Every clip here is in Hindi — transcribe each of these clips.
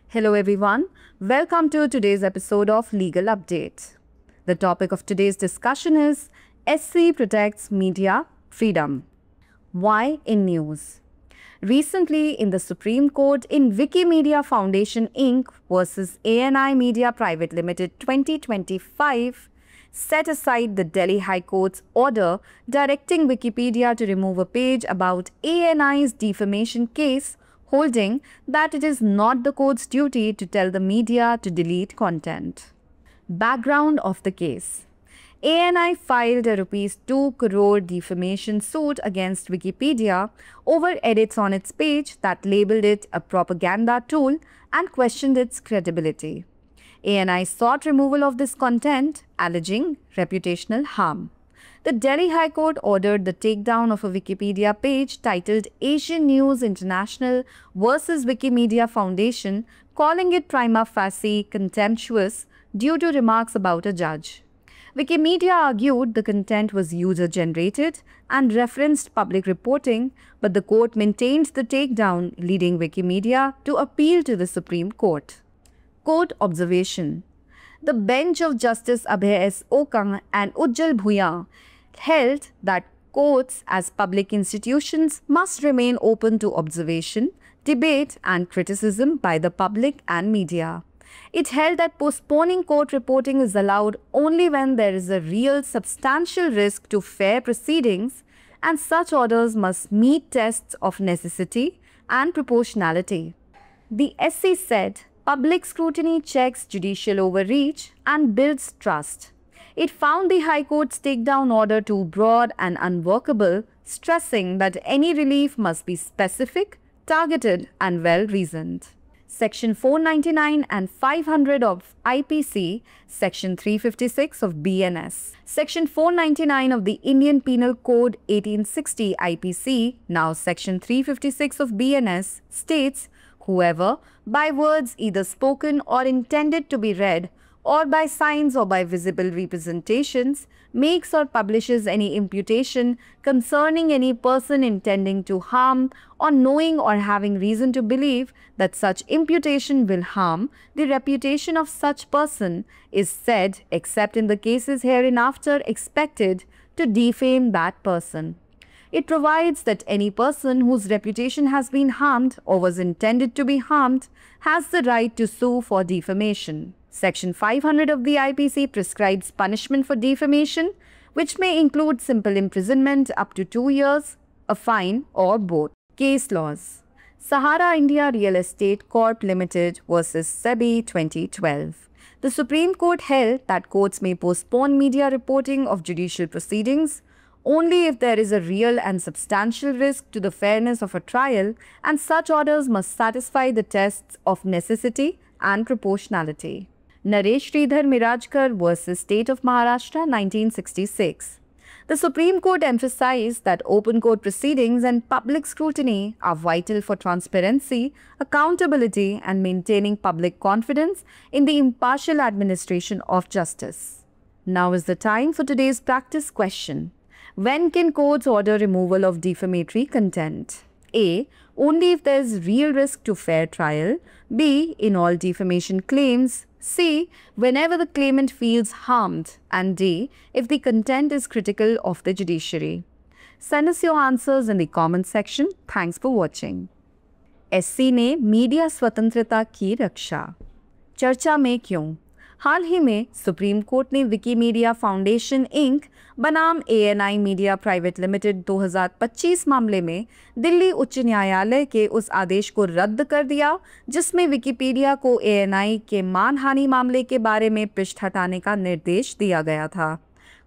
Hello, everyone. Welcome to today's episode of Legal Update. The topic of today's discussion is SC protects media freedom. Why in news? Recently, in the Supreme Court, in Wikimedia Foundation Inc. versus ANI Media Private Limited 2025, set aside the Delhi High Court's order directing Wikipedia to remove a page about ANI's defamation case, holding that it is not the court's duty to tell the media to delete content. Background of the case. ANI filed a Rs 2 crore defamation suit against Wikipedia over edits on its page that labeled it a propaganda tool and questioned its credibility. ANI sought removal of this content, alleging reputational harm. The Delhi High Court ordered the takedown of a Wikipedia page titled Asian News International versus Wikimedia Foundation, calling it prima facie contemptuous due to remarks about a judge. Wikimedia argued the content was user-generated and referenced public reporting, but the court maintained the takedown, leading Wikimedia to appeal to the Supreme Court. Court observation. The bench of Justice Abhay S. Okang and Ujjal Bhuyan held that courts as public institutions must remain open to observation, debate and criticism by the public and media. It held that postponing court reporting is allowed only when there is a real substantial risk to fair proceedings, and such orders must meet tests of necessity and proportionality. The SC said, public scrutiny checks judicial overreach and builds trust. It found the High Court's takedown order too broad and unworkable, stressing that any relief must be specific, targeted and well-reasoned. Section 499 and 500 of IPC, Section 356 of BNS. Section 499 of the Indian Penal Code 1860 IPC, now Section 356 of BNS, states, whoever, by words either spoken or intended to be read, or by signs or by visible representations, makes or publishes any imputation concerning any person intending to harm or knowing or having reason to believe that such imputation will harm the reputation of such person is said, except in the cases hereinafter expected, to defame that person. It provides that any person whose reputation has been harmed or was intended to be harmed has the right to sue for defamation. Section 500 of the IPC prescribes punishment for defamation, which may include simple imprisonment up to 2 years, a fine, or both. Case laws. Sahara India Real Estate Corp Limited versus SEBI 2012. The Supreme Court held that courts may postpone media reporting of judicial proceedings only if there is a real and substantial risk to the fairness of a trial, and such orders must satisfy the tests of necessity and proportionality. Naresh Sridhar Mirajkar versus State of Maharashtra 1966. The Supreme Court emphasized that open court proceedings and public scrutiny are vital for transparency, accountability, and maintaining public confidence in the impartial administration of justice. Now is the time for today's practice question. When can courts order removal of defamatory content? A. Only if there is real risk to fair trial. B. In all defamation claims. C. Whenever the claimant feels harmed. And D. If the content is critical of the judiciary. Send us your answers in the comment section. Thanks for watching. SC ने मीडिया स्वतंत्रता की रक्षा. चर्चा में क्यों? हाल ही में सुप्रीम कोर्ट ने विकीमीडिया फाउंडेशन इंक बनाम ANI मीडिया प्राइवेट लिमिटेड 2025 मामले में दिल्ली उच्च न्यायालय के उस आदेश को रद्द कर दिया जिसमें विकिपीडिया को ANI के मानहानि मामले के बारे में पृष्ठ हटाने का निर्देश दिया गया था।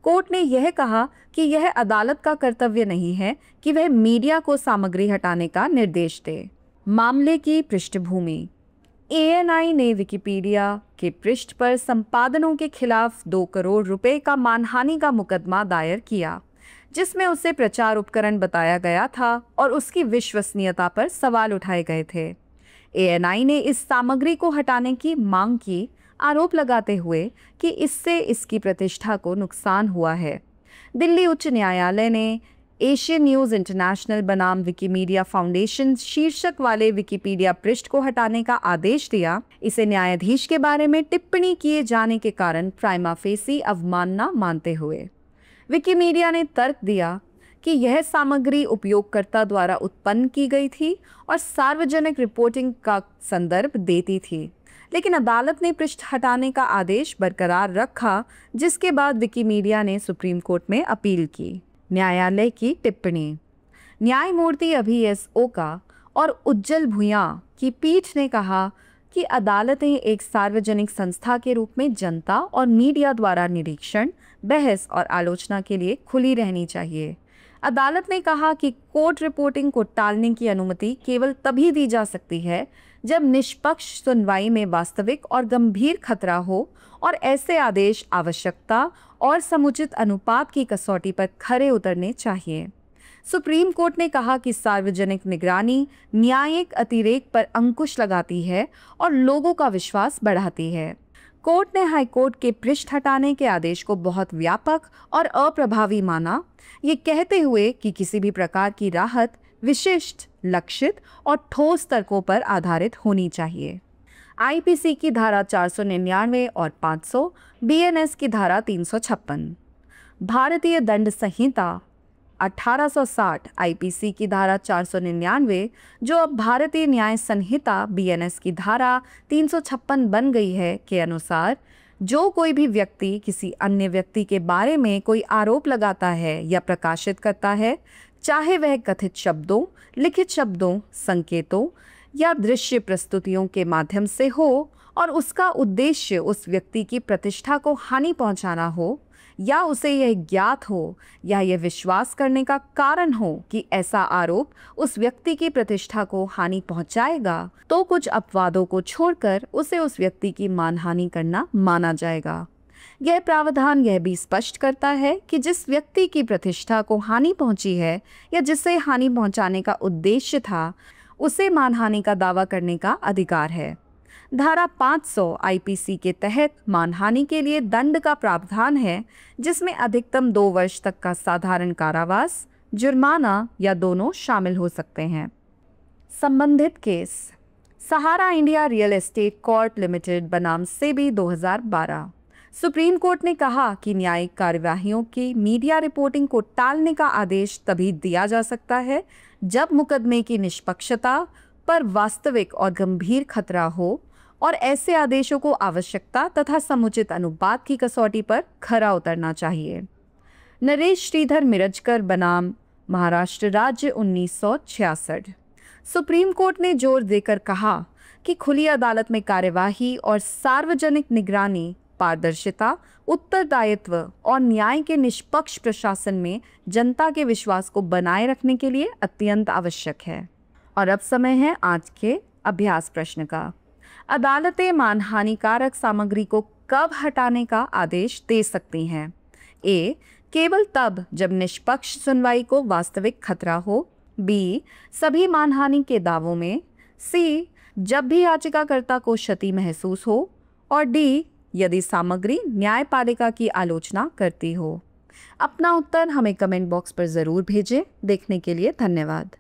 कोर्ट ने यह कहा कि यह अदालत का कर्तव्य नहीं है कि वह मीडिया को सामग्री हटाने का निर्देश दे। मामले की पृष्ठभूमि। ANI ने विकिपीडिया के पृष्ठ पर संपादनों के खिलाफ 2 करोड़ रुपए का मानहानि का मुकदमा दायर किया, जिसमें उसे प्रचार उपकरण बताया गया था और उसकी विश्वसनीयता पर सवाल उठाए गए थे। ANI ने इस सामग्री को हटाने की मांग की, आरोप लगाते हुए कि इससे इसकी प्रतिष्ठा को नुकसान हुआ है। दिल्ली उच्च न्यायालय ने एशियन न्यूज़ इंटरनेशनल बनाम विकिमीडिया फाउंडेशन शीर्षक वाले विकिपीडिया पृष्ठ को हटाने का आदेश दिया। इसे न्यायाधीश के बारे में टिप्पणी किए जाने के कारण प्राइमा फेसी अवमानना मानते हुए विकिमीडिया ने तर्क दिया कि यह सामग्री उपयोगकर्ता द्वारा उत्पन्न की गई थी और सार्वजनिक रिपोर्टिंग का संदर्भ देती थी, लेकिन अदालत ने पृष्ठ हटाने का आदेश बरकरार रखा, जिसके बाद विकिमीडिया ने सुप्रीम कोर्ट में अपील की। न्यायालय की टिप्पणी। न्यायमूर्ति अभी एस ओका और उज्जवल भुइयां की पीठ ने कहा कि अदालतें एक सार्वजनिक संस्था के रूप में जनता और मीडिया द्वारा निरीक्षण, बहस और आलोचना के लिए खुली रहनी चाहिए। अदालत ने कहा कि कोर्ट रिपोर्टिंग को टालने की अनुमति केवल तभी दी जा सकती है जब निष्पक्ष सुनवाई में वास्तविक और गंभीर खतरा हो और ऐसे आदेश आवश्यकता और समुचित अनुपात की कसौटी पर खरे उतरने चाहिए। सुप्रीम कोर्ट ने कहा कि सार्वजनिक निगरानी न्यायिक अतिरेक पर अंकुश लगाती है और लोगों का विश्वास बढ़ाती है। कोर्ट ने हाईकोर्ट के पृष्ठ हटाने के आदेश को बहुत व्यापक और अप्रभावी माना, ये कहते हुए कि किसी भी प्रकार की राहत विशिष्ट, लक्षित और ठोस तर्कों पर आधारित होनी चाहिए। आईपीसी की धारा 499 और 500, बीएनएस की धारा 356, भारतीय दंड संहिता 1860, आईपीसी की धारा 499 जो अब भारतीय न्याय संहिता बीएनएस की धारा 356 बन गई है, के अनुसार जो कोई भी व्यक्ति किसी अन्य व्यक्ति के बारे में कोई आरोप लगाता है या प्रकाशित करता है, चाहे वह कथित शब्दों, लिखित शब्दों, संकेतों या दृश्य प्रस्तुतियों के माध्यम से हो और उसका उद्देश्य उस व्यक्ति की प्रतिष्ठा को हानि पहुंचाना हो, या उसे यह ज्ञात हो या यह विश्वास करने का कारण हो कि ऐसा आरोप उस व्यक्ति की प्रतिष्ठा को हानि पहुंचाएगा, तो कुछ अपवादों को छोड़कर उसे उस व्यक्ति की मानहानि करना माना जाएगा। यह प्रावधान यह भी स्पष्ट करता है कि जिस व्यक्ति की प्रतिष्ठा को हानि पहुंची है या जिसे हानि पहुंचाने का उद्देश्य था, उसे मानहानि का दावा करने का अधिकार है। धारा 500 आईपीसी के तहत मानहानि के लिए दंड का प्रावधान है, जिसमें अधिकतम 2 वर्ष तक का साधारण कारावास, जुर्माना या दोनों शामिल हो सकते हैं। संबंधित case Sahara India real estate corp limited बनाम सेबी 2012। सुप्रीम कोर्ट ने कहा कि न्यायिक कार्यवाहियों की मीडिया रिपोर्टिंग को टालने का आदेश तभी दिया जा सकता है जब मुकदमे की निष्पक्षता पर वास्तविक और गंभीर खतरा हो और ऐसे आदेशों को आवश्यकता तथा समुचित अनुपात की कसौटी पर खरा उतरना चाहिए। नरेश श्रीधर मिरजकर बनाम महाराष्ट्र राज्य 1966। सुप्रीम कोर्ट ने जोर देकर कहा कि खुली अदालत में कार्यवाही और सार्वजनिक निगरानी पारदर्शिता, उत्तरदायित्व और न्याय के निष्पक्ष प्रशासन में जनता के विश्वास को बनाए रखने के लिए अत्यंत आवश्यक है। और अब समय है आज के अभ्यास प्रश्न का। अदालतें मानहानिकारक सामग्री को कब हटाने का आदेश दे सकती हैं? ए. केवल तब जब निष्पक्ष सुनवाई को वास्तविक खतरा हो। बी. सभी मानहानि के दावों में। सी. जब भी याचिकाकर्ता को क्षति महसूस हो। और डी. यदि सामग्री न्यायपालिका की आलोचना करती हो। अपना उत्तर हमें कमेंट बॉक्स पर ज़रूर भेजें। देखने के लिए धन्यवाद।